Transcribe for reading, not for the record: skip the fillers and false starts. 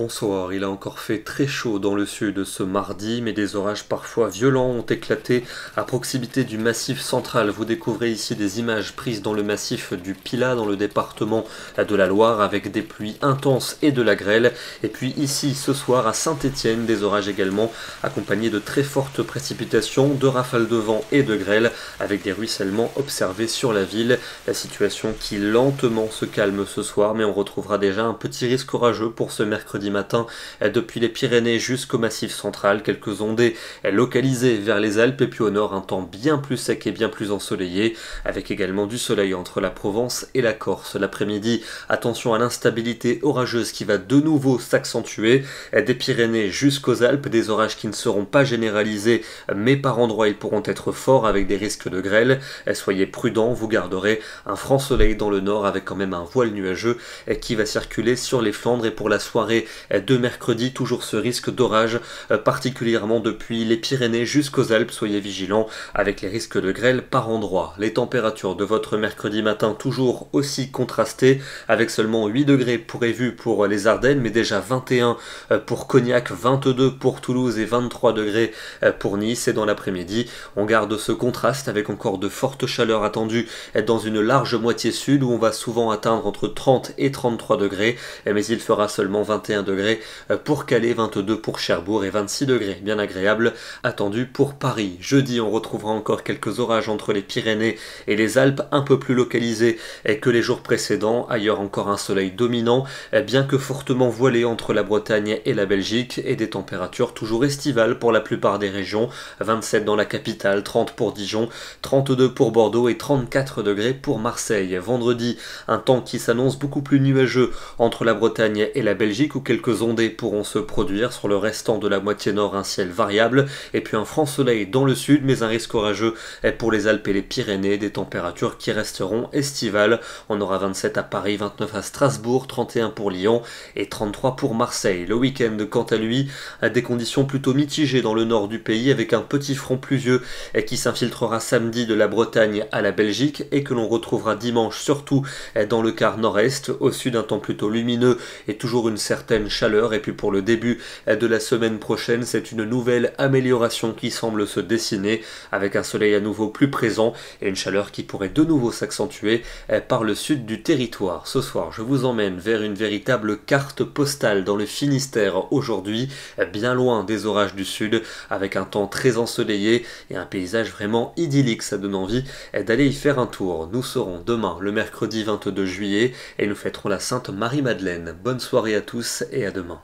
bonsoir. Il a encore fait très chaud dans le sud ce mardi, mais des orages parfois violents ont éclaté à proximité du massif central. Vous découvrez ici des images prises dans le massif du Pilat, dans le département de la Loire, avec des pluies intenses et de la grêle. Et puis ici, ce soir, à Saint-Étienne, des orages également, accompagnés de très fortes précipitations, de rafales de vent et de grêle, avec des ruissellements observés sur la ville. La situation qui lentement se calme ce soir, mais on retrouvera déjà un petit risque orageux pour ce mercredi matin depuis les Pyrénées jusqu'au Massif central. Quelques ondées localisées vers les Alpes et puis au nord un temps bien plus sec et bien plus ensoleillé avec également du soleil entre la Provence et la Corse. L'après-midi, attention à l'instabilité orageuse qui va de nouveau s'accentuer des Pyrénées jusqu'aux Alpes, des orages qui ne seront pas généralisés mais par endroits ils pourront être forts avec des risques de grêle. Soyez prudents, vous garderez un franc soleil dans le nord avec quand même un voile nuageux qui va circuler sur les Flandres. Et pour la soirée de mercredi, toujours ce risque d'orage, particulièrement depuis les Pyrénées jusqu'aux Alpes. Soyez vigilants avec les risques de grêle par endroits. Les températures de votre mercredi matin toujours aussi contrastées, avec seulement 8 degrés prévus pour les Ardennes, mais déjà 21 pour Cognac, 22 pour Toulouse et 23 degrés pour Nice. Et dans l'après-midi, on garde ce contraste avec encore de fortes chaleurs attendues dans une large moitié sud où on va souvent atteindre entre 30 et 33 degrés, mais il fera seulement 21 degrés pour Calais, 22 pour Cherbourg et 26 degrés bien agréable attendu pour Paris. Jeudi, on retrouvera encore quelques orages entre les Pyrénées et les Alpes, un peu plus localisés que les jours précédents. Ailleurs encore un soleil dominant, bien que fortement voilé entre la Bretagne et la Belgique, et des températures toujours estivales pour la plupart des régions. 27 dans la capitale, 30 pour Dijon, 32 pour Bordeaux et 34 degrés pour Marseille. Vendredi, un temps qui s'annonce beaucoup plus nuageux entre la Bretagne et la Belgique où quelques ondées pourront se produire. Sur le restant de la moitié nord, un ciel variable et puis un franc soleil dans le sud, mais un risque orageux pour les Alpes et les Pyrénées. Des températures qui resteront estivales. On aura 27 à Paris, 29 à Strasbourg, 31 pour Lyon et 33 pour Marseille. Le week-end, quant à lui, a des conditions plutôt mitigées dans le nord du pays avec un petit front pluvieux qui s'infiltrera samedi de la Bretagne à la Belgique et que l'on retrouvera dimanche surtout dans le quart nord-est. Au sud, un temps plutôt lumineux et toujours une certaine chaleur. Et puis pour le début de la semaine prochaine, c'est une nouvelle amélioration qui semble se dessiner avec un soleil à nouveau plus présent et une chaleur qui pourrait de nouveau s'accentuer par le sud du territoire. Ce soir, je vous emmène vers une véritable carte postale dans le Finistère aujourd'hui, bien loin des orages du sud, avec un temps très ensoleillé et un paysage vraiment idyllique. Ça donne envie d'aller y faire un tour. Nous serons demain, le mercredi 22 juillet, et nous fêterons la Sainte Marie-Madeleine. Bonne soirée à tous et à demain.